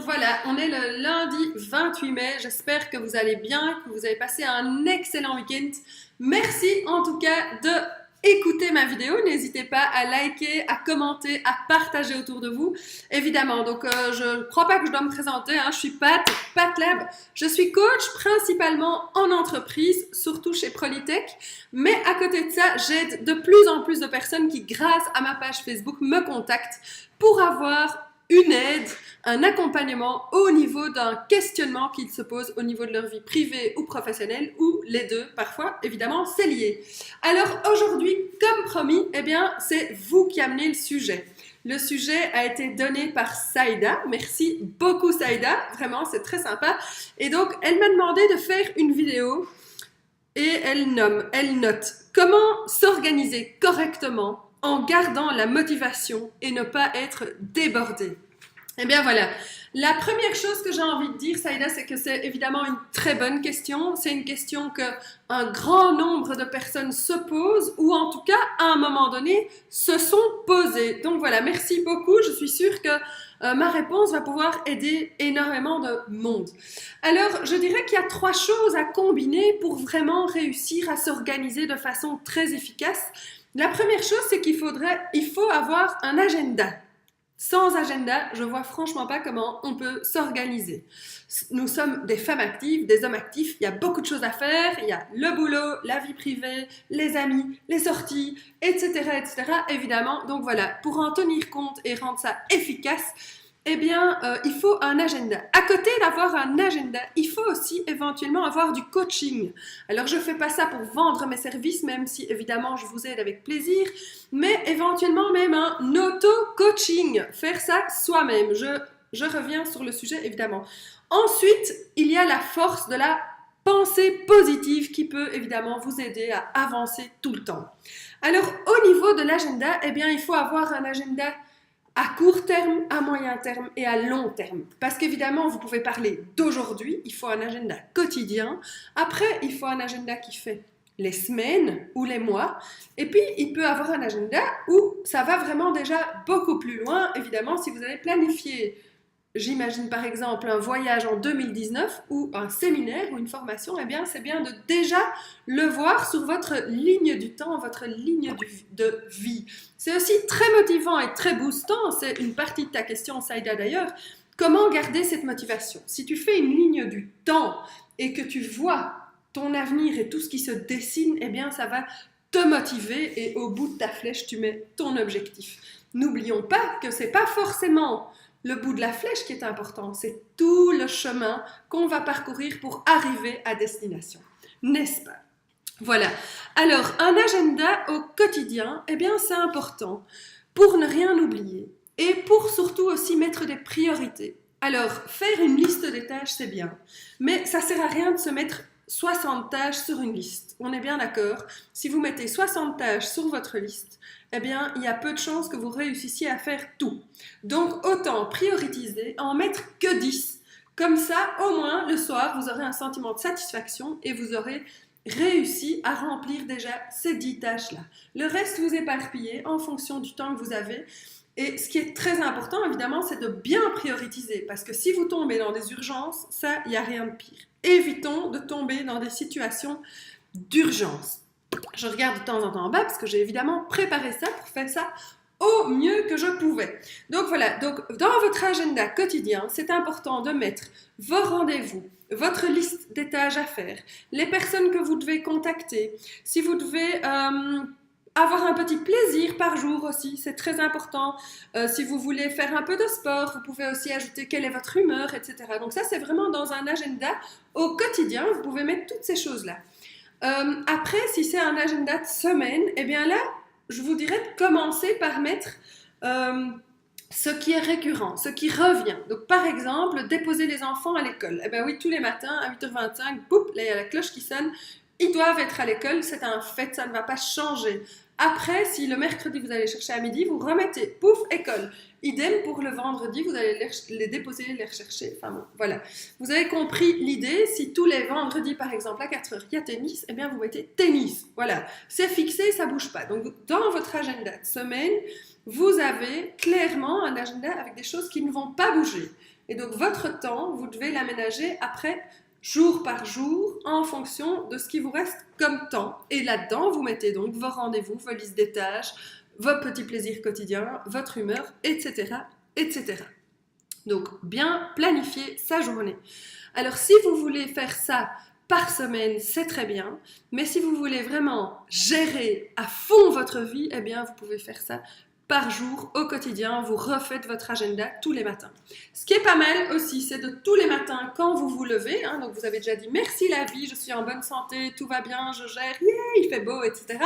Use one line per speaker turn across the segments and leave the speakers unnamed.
voilà, on est le lundi 28 mai. J'espère que vous allez bien, que vous avez passé un excellent week-end. Merci en tout cas de écouter ma vidéo. N'hésitez pas à liker, à commenter, à partager autour de vous. Évidemment, donc je ne crois pas que je dois me présenter. Je suis Pat Lab. Je suis coach principalement en entreprise, surtout chez Prolitech. Mais à côté de ça, j'aide de plus en plus de personnes qui, grâce à ma page Facebook, me contactent pour avoir une aide, un accompagnement au niveau d'un questionnement qu'ils se posent au niveau de leur vie privée ou professionnelle, ou les deux, parfois, évidemment, c'est lié. Alors aujourd'hui, comme promis, eh bien, c'est vous qui amenez le sujet. Le sujet a été donné par Saïda. Merci beaucoup Saïda, vraiment, c'est très sympa. Et donc, elle m'a demandé de faire une vidéo et elle note comment s'organiser correctement en gardant la motivation et ne pas être débordé. Eh bien voilà, la première chose que j'ai envie de dire, Saïda, c'est que c'est évidemment une très bonne question. C'est une question qu'un grand nombre de personnes se posent ou en tout cas, à un moment donné, se sont posées. Donc voilà, merci beaucoup. Je suis sûre que ma réponse va pouvoir aider énormément de monde. Alors, je dirais qu'il y a 3 choses à combiner pour vraiment réussir à s'organiser de façon très efficace. La première chose, c'est qu'il faut avoir un agenda. Sans agenda, je vois franchement pas comment on peut s'organiser. Nous sommes des femmes actives, des hommes actifs, il y a beaucoup de choses à faire, il y a le boulot, la vie privée, les amis, les sorties, etc., évidemment. Donc voilà, pour en tenir compte et rendre ça efficace, eh bien, il faut un agenda. À côté d'avoir un agenda, il faut aussi éventuellement avoir du coaching. Alors, je ne fais pas ça pour vendre mes services, même si évidemment je vous aide avec plaisir, mais éventuellement même un auto-coaching, faire ça soi-même. Je reviens sur le sujet évidemment. Ensuite, il y a la force de la pensée positive qui peut évidemment vous aider à avancer tout le temps. Alors, au niveau de l'agenda, eh bien, il faut avoir un agenda à court terme, à moyen terme et à long terme. Parce qu'évidemment, vous pouvez parler d'aujourd'hui, il faut un agenda quotidien. Après, il faut un agenda qui fait les semaines ou les mois. Et puis, il peut avoir un agenda où ça va vraiment déjà beaucoup plus loin. Évidemment, si vous avez planifié, j'imagine par exemple un voyage en 2019 ou un séminaire ou une formation, eh bien c'est bien de déjà le voir sur votre ligne du temps, votre ligne de vie. C'est aussi très motivant et très boostant, c'est une partie de ta question Saïda d'ailleurs, comment garder cette motivation? Si tu fais une ligne du temps et que tu vois ton avenir et tout ce qui se dessine, eh bien ça va te motiver et au bout de ta flèche, tu mets ton objectif. N'oublions pas que c'est pas forcément le bout de la flèche qui est important, c'est tout le chemin qu'on va parcourir pour arriver à destination, n'est-ce pas? Voilà. Alors, un agenda au quotidien, eh bien, c'est important pour ne rien oublier et pour surtout aussi mettre des priorités. Alors, faire une liste des tâches, c'est bien, mais ça sert à rien de se mettre 60 tâches sur une liste. On est bien d'accord? Si vous mettez 60 tâches sur votre liste, eh bien, il y a peu de chances que vous réussissiez à faire tout. Donc, autant prioriser, en mettre que 10. Comme ça, au moins, le soir, vous aurez un sentiment de satisfaction et vous aurez réussi à remplir déjà ces 10 tâches-là. Le reste, vous éparpillez en fonction du temps que vous avez. Et ce qui est très important, évidemment, c'est de bien prioriser. Parce que si vous tombez dans des urgences, ça, il n'y a rien de pire. Évitons de tomber dans des situations d'urgence. Je regarde de temps en temps en bas parce que j'ai évidemment préparé ça pour faire ça au mieux que je pouvais. Donc voilà, donc dans votre agenda quotidien, c'est important de mettre vos rendez-vous, votre liste des tâches à faire, les personnes que vous devez contacter, si vous devez avoir un petit plaisir par jour aussi, c'est très important. Si vous voulez faire un peu de sport, vous pouvez aussi ajouter quelle est votre humeur, etc. Donc ça, c'est vraiment dans un agenda au quotidien, vous pouvez mettre toutes ces choses-là. Après, si c'est un agenda de semaine, eh bien là, je vous dirais de commencer par mettre ce qui est récurrent, ce qui revient. Donc, par exemple, déposer les enfants à l'école. Eh bien oui, tous les matins, à 8h25, boum, là, il y a la cloche qui sonne. Ils doivent être à l'école, c'est un fait, ça ne va pas changer. Après, si le mercredi, vous allez chercher à midi, vous remettez, pouf, école. Idem pour le vendredi, vous allez les déposer, les rechercher. Enfin bon, voilà. Vous avez compris l'idée. Si tous les vendredis, par exemple, à 4h, il y a tennis, eh bien, vous mettez tennis. Voilà. C'est fixé, ça ne bouge pas. Donc, dans votre agenda de semaine, vous avez clairement un agenda avec des choses qui ne vont pas bouger. Et donc, votre temps, vous devez l'aménager après, jour par jour, en fonction de ce qui vous reste comme temps. Et là-dedans, vous mettez donc vos rendez-vous, vos listes des tâches, vos petits plaisirs quotidiens, votre humeur, etc., etc. Donc, bien planifier sa journée. Alors, si vous voulez faire ça par semaine, c'est très bien. Mais si vous voulez vraiment gérer à fond votre vie, eh bien, vous pouvez faire ça par jour, au quotidien. Vous refaites votre agenda tous les matins. Ce qui est pas mal aussi, c'est de tous les matins, quand vous vous levez, donc vous avez déjà dit merci la vie, je suis en bonne santé, tout va bien, je gère, yeah, il fait beau, etc.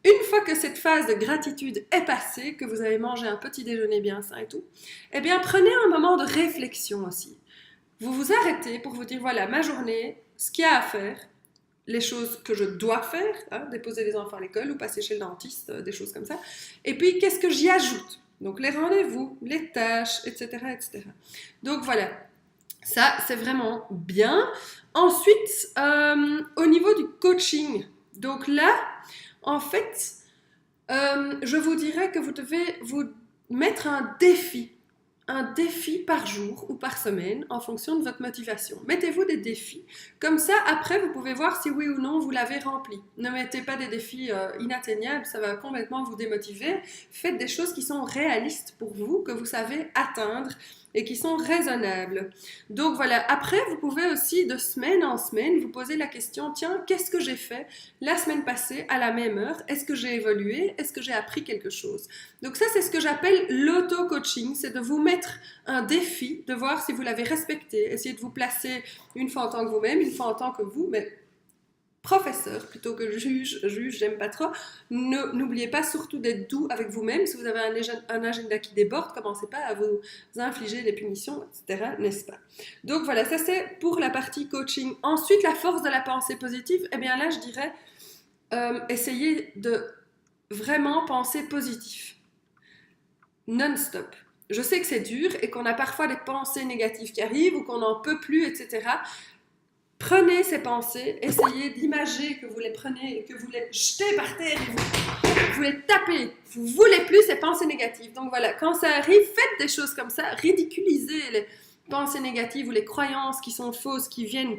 Une fois que cette phase de gratitude est passée, que vous avez mangé un petit déjeuner bien sain et tout, eh bien, prenez un moment de réflexion aussi. Vous vous arrêtez pour vous dire, voilà, ma journée, ce qu'il y a à faire, les choses que je dois faire, déposer les enfants à l'école ou passer chez le dentiste, des choses comme ça. Et puis, qu'est-ce que j'y ajoute? Donc, les rendez-vous, les tâches, etc., etc. Donc, voilà. Ça, c'est vraiment bien. Ensuite, au niveau du coaching, donc là, en fait, je vous dirais que vous devez vous mettre un défi par jour ou par semaine en fonction de votre motivation. Mettez-vous des défis. Comme ça, après, vous pouvez voir si oui ou non vous l'avez rempli. Ne mettez pas des défis inatteignables, ça va complètement vous démotiver. Faites des choses qui sont réalistes pour vous, que vous savez atteindre et qui sont raisonnables. Donc voilà, après, vous pouvez aussi de semaine en semaine vous poser la question, tiens, qu'est-ce que j'ai fait la semaine passée à la même heure? Est-ce que j'ai évolué? Est-ce que j'ai appris quelque chose? Donc ça, c'est ce que j'appelle l'auto-coaching, c'est de vous mettre un défi, de voir si vous l'avez respecté, essayer de vous placer une fois en tant que vous-même, une fois en tant que vous, mais professeur plutôt que juge, j'aime pas trop. N'oubliez pas surtout d'être doux avec vous-même. Si vous avez un agenda qui déborde, commencez pas à vous infliger des punitions, etc., n'est-ce pas? Donc voilà, ça c'est pour la partie coaching. Ensuite, la force de la pensée positive, eh bien là je dirais, essayez de vraiment penser positif. Non-stop. Je sais que c'est dur et qu'on a parfois des pensées négatives qui arrivent ou qu'on n'en peut plus, etc. Prenez ces pensées, essayez d'imager que vous les prenez et que vous les jetez par terre et vous les tapez. Vous ne voulez plus ces pensées négatives. Donc voilà, quand ça arrive, faites des choses comme ça, ridiculisez les pensées négatives ou les croyances qui sont fausses, qui viennent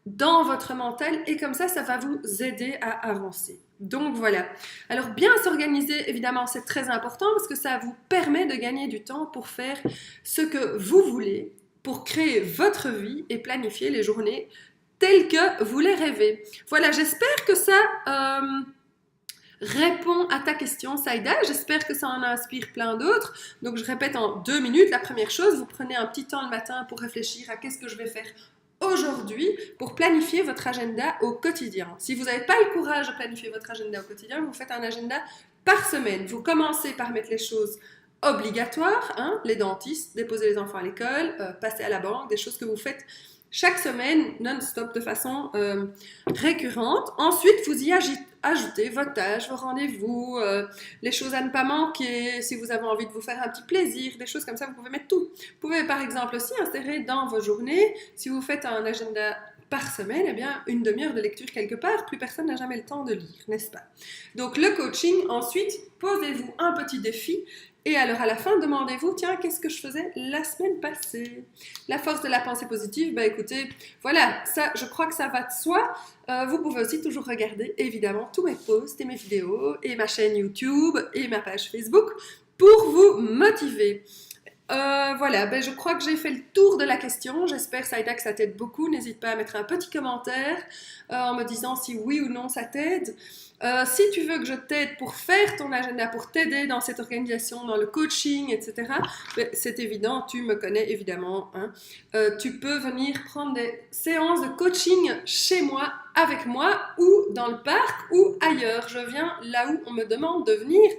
dans votre mental et comme ça va vous aider à avancer. Donc voilà. Alors bien s'organiser, évidemment, c'est très important parce que ça vous permet de gagner du temps pour faire ce que vous voulez, pour créer votre vie et planifier les journées telles que vous les rêvez. Voilà, j'espère que ça répond à ta question, Saïda. J'espère que ça en inspire plein d'autres. Donc je répète en 2 minutes. La première chose, vous prenez un petit temps le matin pour réfléchir à qu'est-ce que je vais faire aujourd'hui pour planifier votre agenda au quotidien. Si vous n'avez pas le courage de planifier votre agenda au quotidien, vous faites un agenda par semaine. Vous commencez par mettre les choses obligatoires, les dentistes, déposer les enfants à l'école, passer à la banque, des choses que vous faites chaque semaine, non-stop, de façon récurrente. Ensuite, vous y ajoutez vos tâches, vos rendez-vous, les choses à ne pas manquer, si vous avez envie de vous faire un petit plaisir, des choses comme ça, vous pouvez mettre tout. Vous pouvez par exemple aussi insérer dans vos journées, si vous faites un agenda par semaine, eh bien, une demi-heure de lecture quelque part, plus personne n'a jamais le temps de lire, n'est-ce pas? Donc le coaching, ensuite, posez-vous un petit défi. Et alors, à la fin, demandez-vous, tiens, qu'est-ce que je faisais la semaine passée? La force de la pensée positive, écoutez, voilà, ça, je crois que ça va de soi. Vous pouvez aussi toujours regarder, évidemment, tous mes posts et mes vidéos, et ma chaîne YouTube, et ma page Facebook, pour vous motiver. Voilà, je crois que j'ai fait le tour de la question. J'espère, Saïda, que ça t'aide beaucoup. N'hésite pas à mettre un petit commentaire en me disant si oui ou non ça t'aide. Si tu veux que je t'aide pour faire ton agenda, pour t'aider dans cette organisation, dans le coaching, etc., c'est évident, tu me connais évidemment. Tu peux venir prendre des séances de coaching chez moi, avec moi, ou dans le parc, ou ailleurs. Je viens là où on me demande de venir.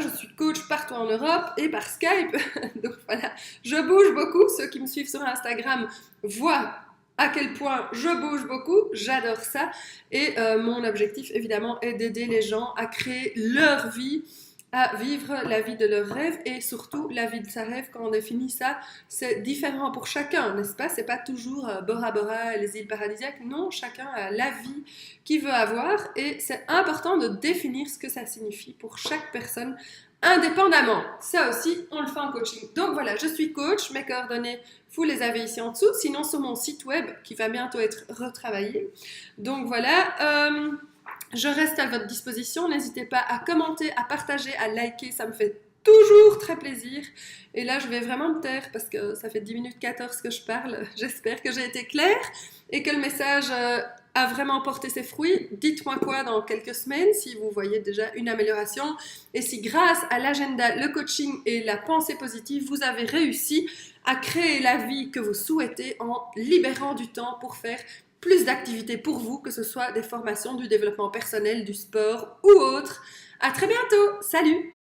Je suis coach partout en Europe et par Skype. Donc voilà, je bouge beaucoup. Ceux qui me suivent sur Instagram voient à quel point je bouge beaucoup. J'adore ça. Et mon objectif, évidemment, est d'aider les gens à créer leur vie, à vivre la vie de leurs rêves et surtout la vie de sa rêve. Quand on définit ça, c'est différent pour chacun, n'est-ce pas? C'est pas toujours Bora Bora et les îles paradisiaques. Non, chacun a la vie qu'il veut avoir et c'est important de définir ce que ça signifie pour chaque personne indépendamment. Ça aussi, on le fait en coaching. Donc voilà, je suis coach, mes coordonnées, vous les avez ici en dessous, sinon sur mon site web qui va bientôt être retravaillé. Donc voilà, je reste à votre disposition, n'hésitez pas à commenter, à partager, à liker, ça me fait toujours très plaisir. Et là, je vais vraiment me taire parce que ça fait 10 minutes 14 que je parle. J'espère que j'ai été claire et que le message a vraiment porté ses fruits. Dites-moi quoi dans quelques semaines si vous voyez déjà une amélioration et si grâce à l'agenda, le coaching et la pensée positive, vous avez réussi à créer la vie que vous souhaitez en libérant du temps pour faire plus d'activités pour vous, que ce soit des formations, du développement personnel, du sport ou autre. À très bientôt. Salut!